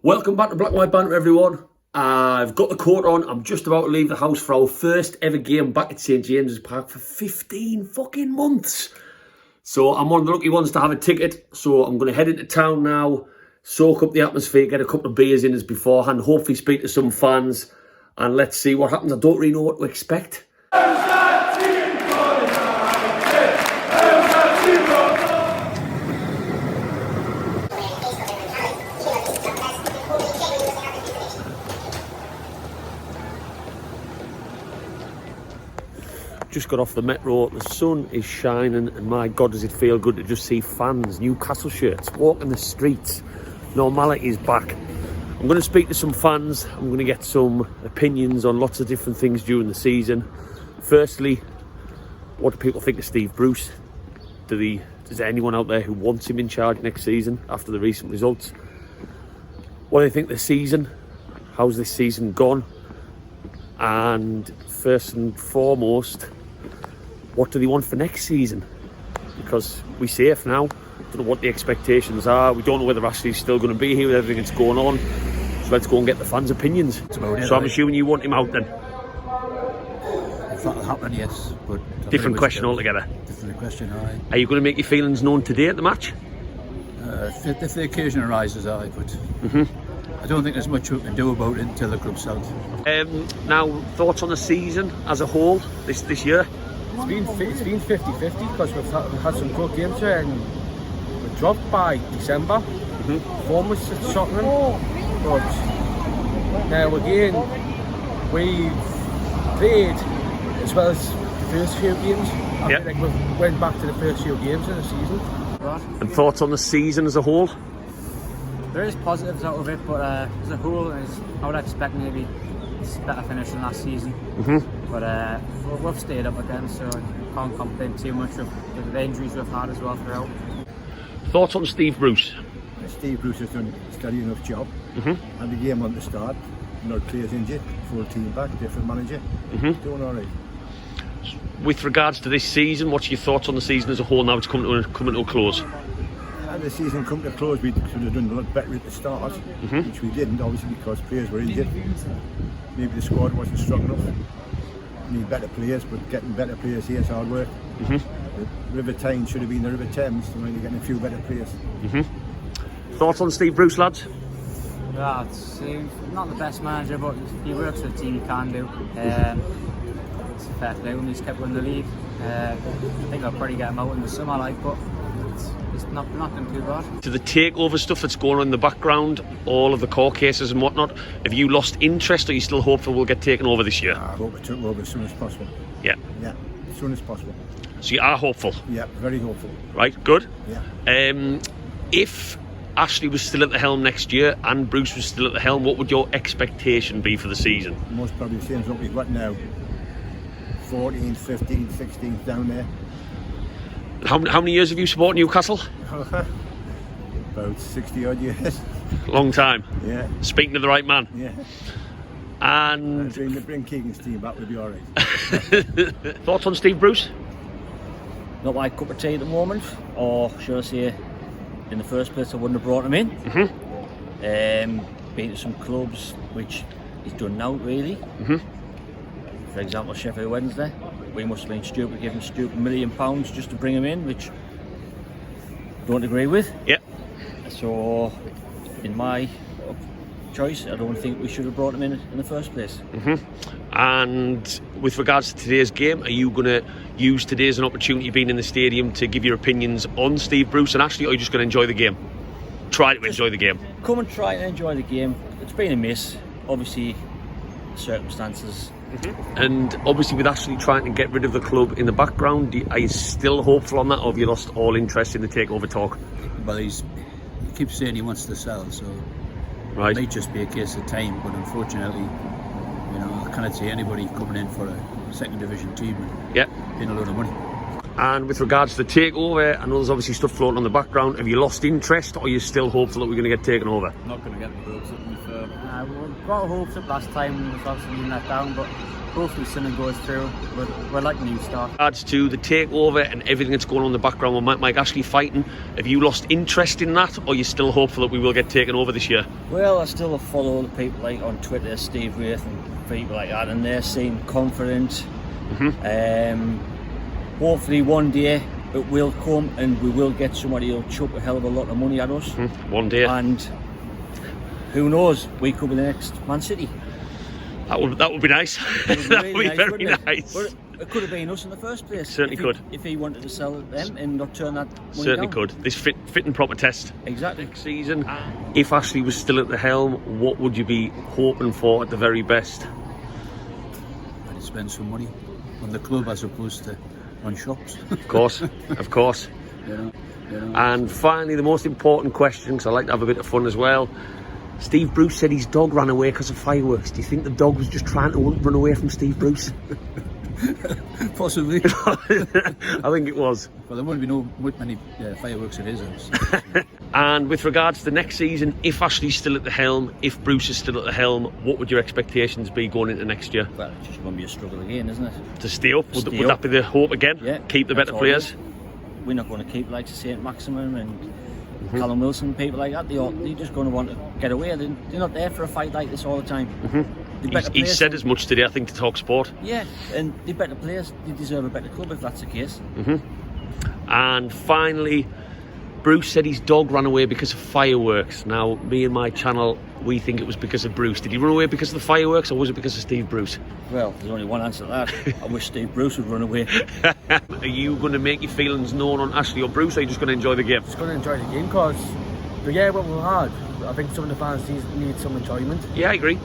Welcome back to Black and White Banter, everyone. I've got the coat on. I'm just about to leave the house for our first ever game back at St. James's Park for 15 fucking months. So I'm one of the lucky ones to have a ticket. So I'm going to head into town now, soak up the atmosphere, get a couple of beers in us beforehand, hopefully speak to some fans, and let's see what happens. I don't really know what to expect. Just got off the metro, the sun is shining, and my God does it feel good to just see fans, Newcastle shirts, walking the streets. Normality is back. I'm going to speak to some fans, I'm going to get some opinions on lots of different things during the season. Firstly, what do people think of Steve Bruce? Is there anyone out there who wants him in charge next season after the recent results? What do they think of the season? How's this season gone? And first and foremost, what do they want for next season? Because we're safe now. Don't know what the expectations are. We don't know whether Ashley's still going to be here with everything that's going on. So let's go and get the fans' opinions. So I'm assuming you want him out then? If that'll happen, yes. But different question altogether. Different question, aye. Are you going to make your feelings known today at the match? If the occasion arises, aye. But I don't think there's much we can do about it until the club's sold. Now, thoughts on the season as a whole this year? It's been 50-50 because we've had some good games here, and we dropped by December. Form was shocking, but now again we've played as well as the first few games. I think we went back to the first few games of the season. And thoughts on the season as a whole? There is positives out of it, but as a whole, I would expect maybe it's a better finish than last season. But we've stayed up again, so I can't complain too much of the injuries we've had as well throughout. Thoughts on Steve Bruce? Steve Bruce has done a steady enough job. And the game on the start, no players injured, full team back, different manager, doing all right. With regards to this season, what's your thoughts on the season as a whole now it's coming to a close? And the season come to close, we could have done a lot better at the start, which we didn't, obviously, because players were injured. Maybe the squad wasn't strong enough. Need better players, but getting better players here is hard work. The River Tyne should have been the River Thames, so you're getting a few better players. Thoughts on Steve Bruce, lads? Yeah, he's not the best manager, but he works with the team he can do. It's a fair play when he's kept winning the league. I think I'll probably get him out in the summer, but it's not been too bad. To the takeover stuff that's going on in the background, all of the court cases and whatnot, have you lost interest, or are you still hopeful we'll get taken over this year? I hope we took over as soon as possible. Yeah, as soon as possible. So you are hopeful? Yeah, very hopeful. Right, good. Yeah. If Ashley was still at the helm next year and Bruce was still at the helm, what would your expectation be for the season? Most probably the same as what we've got now. 14th, 15th, 16th down there. How many years have you supported Newcastle? About 60 odd years. Long time. Yeah. Speaking to the right man. Yeah. And bring Keegan's team back, we'll be all right. Thoughts on Steve Bruce? Not my cup of tea at the moment, or should I say, in the first place I wouldn't have brought him in. Been to some clubs which he's done now, really. For example, Sheffield Wednesday. We must have been stupid, give him stupid £1 million just to bring him in, which I don't agree with. Yeah. So, in my choice, I don't think we should have brought him in the first place. And with regards to today's game, are you going to use today as an opportunity being in the stadium to give your opinions on Steve Bruce and Ashley, or are you just going to enjoy the game? Try to enjoy the game. Come and try and enjoy the game. It's been a miss, obviously, circumstances. And obviously with Ashley trying to get rid of the club in the background, are you still hopeful on that, or have you lost all interest in the takeover talk? Well, he keeps saying he wants to sell, so right. It might just be a case of time. But unfortunately, I cannot see anybody coming in for a second division team and paying a load of money. And with regards to the takeover, I know there's obviously stuff floating on the background. Have you lost interest, or are you still hopeful that we're going to get taken over? Not going to get the hopes up, to be fair. We got hopes up last time, was obviously being let down, but hopefully something goes through. We're like a new start. With regards to the takeover and everything that's going on in the background with Mike Ashley fighting, have you lost interest in that, or are you still hopeful that we will get taken over this year? Well, I still follow the people like on Twitter, Steve Wraith and people like that, and they seem confident. Hopefully one day it will come and we will get somebody who'll chuck a hell of a lot of money at us. One day. And who knows, we could be the next Man City. That would be nice. That would be very nice. But it could have been us in the first place. Certainly could. If he wanted to sell them and not turn that money Certainly down. could. This fit and proper test. Exactly. Next season, if Ashley was still at the helm, what would you be hoping for at the very best? I'd spend some money on the club as opposed to on shops. Of course, of course. You know. And finally, the most important question, because I like to have a bit of fun as well. Steve Bruce said his dog ran away because of fireworks. Do you think the dog was just trying to run away from Steve Bruce? Possibly. I think it was. Well, there won't be many fireworks at his house. And with regards to the next season, if Ashley's still at the helm, if Bruce is still at the helm, what would your expectations be going into next year? Well, it's just going to be a struggle again, isn't it? To stay up? Would Stay that up. be the hope again? Yeah. Keep the that's better all players? it is. We're not going to keep like St. Maximum and Callum Wilson, people like that. They're just going to want to get away. They're not there for a fight like this all the time. He said as much today, I think, to Talk Sport. Yeah, and the better players, they deserve a better club if that's the case. And finally, Bruce said his dog ran away because of fireworks. Now, me and my channel, we think it was because of Bruce. Did he run away because of the fireworks, or was it because of Steve Bruce? Well, there's only one answer to that. I wish Steve Bruce would run away. Are you going to make your feelings known on Ashley or Bruce, or are you just going to enjoy the game? Just going to enjoy the game because the year what we've had, I think some of the fans need some enjoyment. Yeah, I agree.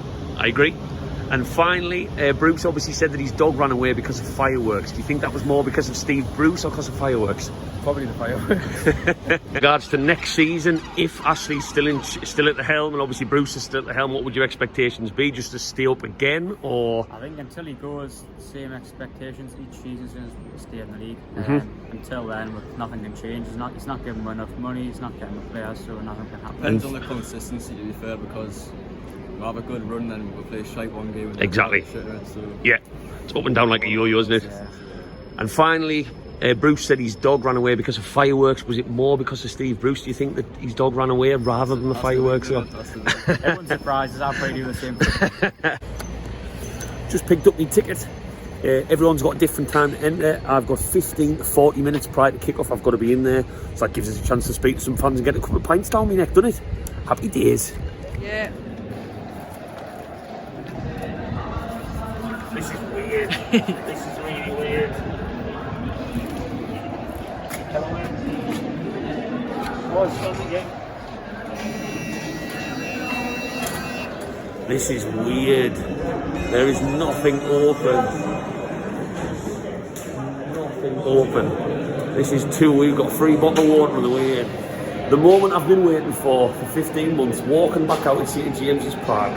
And finally, Bruce obviously said that his dog ran away because of fireworks. Do you think that was more because of Steve Bruce or because of fireworks? Probably the fireworks. In regards to next season, if Ashley's still at the helm and obviously Bruce is still at the helm, what would your expectations be? Just to stay up again, or? I think until he goes, same expectations. Each season's going to stay in the league. Until then, nothing can change. He's not giving enough money. He's not getting the players, so nothing can happen. Depends on the consistency, to be fair, because we'll have a good run and we'll play shite one game. And Exactly. So. Yeah, it's up and down like a yo-yo, isn't it? Yeah. And finally, Bruce said his dog ran away because of fireworks. Was it more because of Steve Bruce? Do you think that his dog ran away rather than the fireworks? Everyone's surprised. I'll probably do the same thing. Just picked up my ticket. Everyone's got a different time to enter. I've got 15 to 40 minutes prior to kick-off. I've got to be in there. So that gives us a chance to speak to some fans and get a couple of pints down my neck, doesn't it? Happy days. Yeah. This is weird. This is really weird. This is weird. There is nothing open. Nothing open. This is we've got 3 bottles of water on the way in. The moment I've been waiting for 15 months, walking back out in St. James's Park.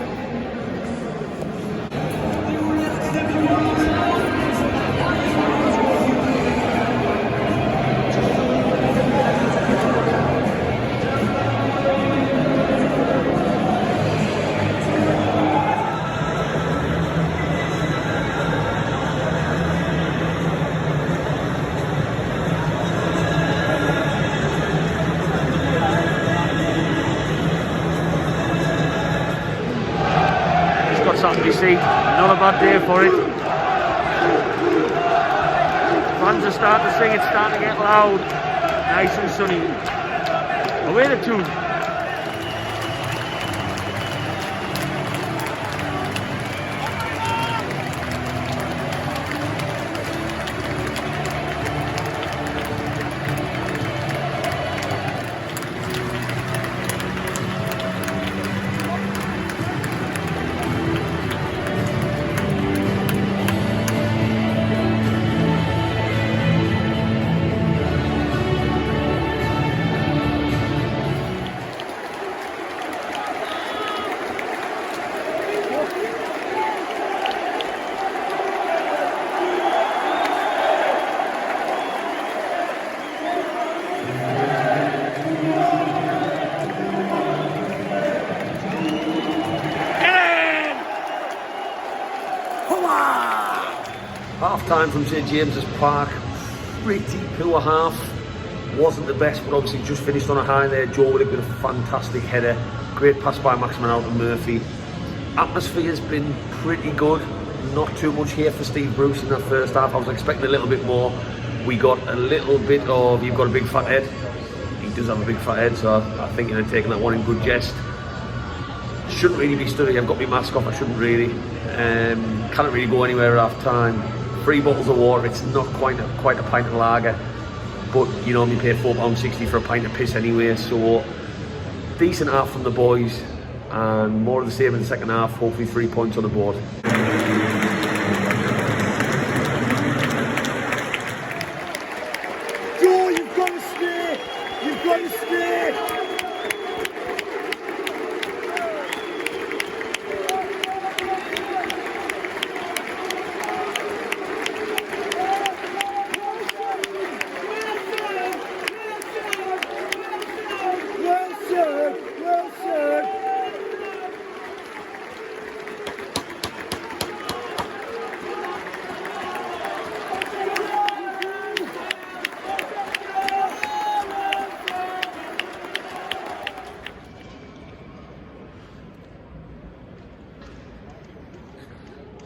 Saturday seat, not a bad day for it. Fans are starting to sing, it's starting to get loud. Nice and sunny. Away the tune. Half time from St. James's Park, pretty poor half. Wasn't the best, but obviously just finished on a high there. Joe Willock with a fantastic header. Great pass by Maximin out to Murphy. Atmosphere's been pretty good. Not too much here for Steve Bruce in that first half. I was expecting a little bit more. We got a little bit of, you've got a big fat head. He does have a big fat head, so I think you're taking that one in good jest. Shouldn't really be studying. I've got my mask off, I shouldn't really. Can't really go anywhere at half time. 3 bottles of water, it's not quite a pint of lager. But you know, we pay £4.60 for a pint of piss anyway, so decent half from the boys, and more of the same in the second half. Hopefully 3 points on the board. Joe, you've got to stay! You've got to stay!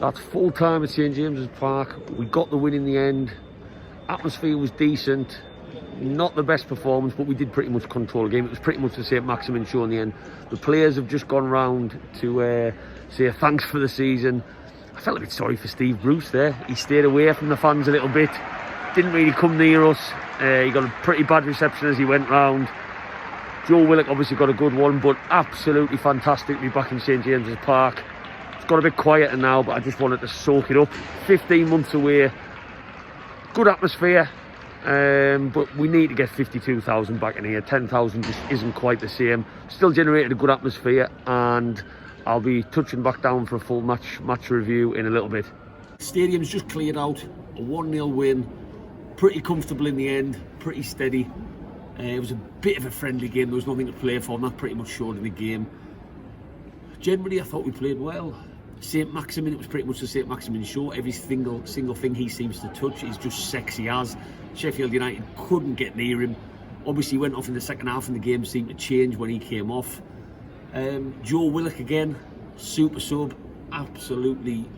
That's full time at St. James's Park. We got the win in the end. Atmosphere was decent. Not the best performance, but we did pretty much control the game. It was pretty much the St. Maximin show in the end. The players have just gone round to say thanks for the season. I felt a bit sorry for Steve Bruce there. He stayed away from the fans a little bit. Didn't really come near us. He got a pretty bad reception as he went round. Joe Willock obviously got a good one, but absolutely fantastic to be back in St. James's Park. It's got a bit quieter now, but I just wanted to soak it up. 15 months away. Good atmosphere. But we need to get 52,000 back in here. 10,000 just isn't quite the same. Still generated a good atmosphere, and I'll be touching back down for a full match review in a little bit. Stadium's just cleared out. A 1-0 win. Pretty comfortable in the end. Pretty steady. It was a bit of a friendly game. There was nothing to play for, and that pretty much showed in the game. Generally, I thought we played well. St. Maximin, it was pretty much the St. Maximin show. Every single thing he seems to touch is just sexy as. Sheffield United couldn't get near him. Obviously went off in the second half and the game seemed to change when he came off. Joe Willock again, super sub, absolutely.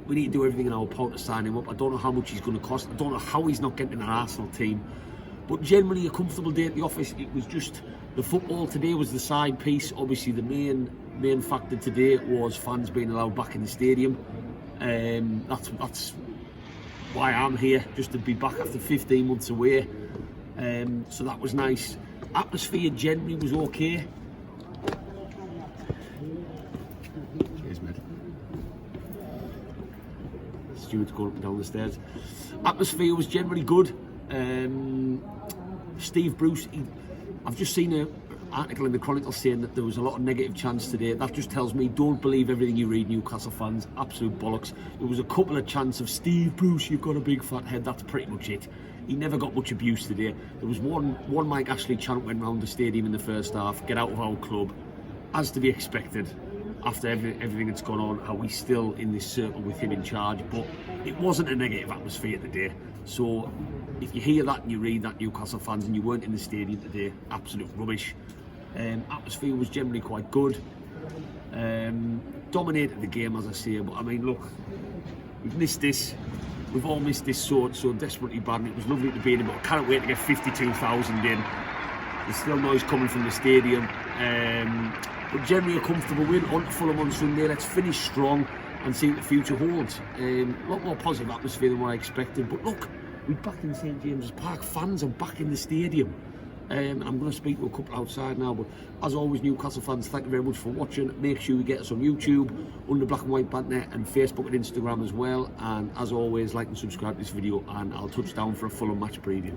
We need to do everything in our power to sign him up. I don't know how much he's going to cost. I don't know how he's not getting in an Arsenal team. But generally a comfortable day at the office. It was just the football today was the side piece. Obviously the main factor today was fans being allowed back in the stadium. That's why I'm here, just to be back after 15 months away. So that was nice. Atmosphere generally was okay. Cheers, mate. Stuart's going up and down the stairs. Atmosphere was generally good. Steve Bruce, I've just seen an article in the Chronicle saying that there was a lot of negative chants today. That just tells me don't believe everything you read, Newcastle fans. Absolute bollocks. There was a couple of chants of Steve Bruce, you've got a big fat head. That's pretty much it. He never got much abuse today. There was one Mike Ashley chant went round the stadium in the first half, get out of our club, as to be expected after everything that's gone on. Are we still in this circle with him in charge? But it wasn't a negative atmosphere today. So if you hear that and you read that, Newcastle fans, and you weren't in the stadium today, absolute rubbish. Atmosphere was generally quite good. Dominated the game, as I say. But I mean, look, we've missed this. We've all missed this so desperately bad, and it was lovely to be in it, but I can't wait to get 52,000 in. There's still noise coming from the stadium. But generally a comfortable win. On to Fulham on Sunday. Let's finish strong and see what the future holds. A lot more positive atmosphere than what I expected. But look, we're back in St. James's Park. Fans are back in the stadium. I'm going to speak to a couple outside now, but as always, Newcastle fans, thank you very much for watching. Make sure you get us on YouTube, under Black and White Bantnet, and Facebook and Instagram as well. And as always, like and subscribe to this video, and I'll touch down for a Fulham match preview.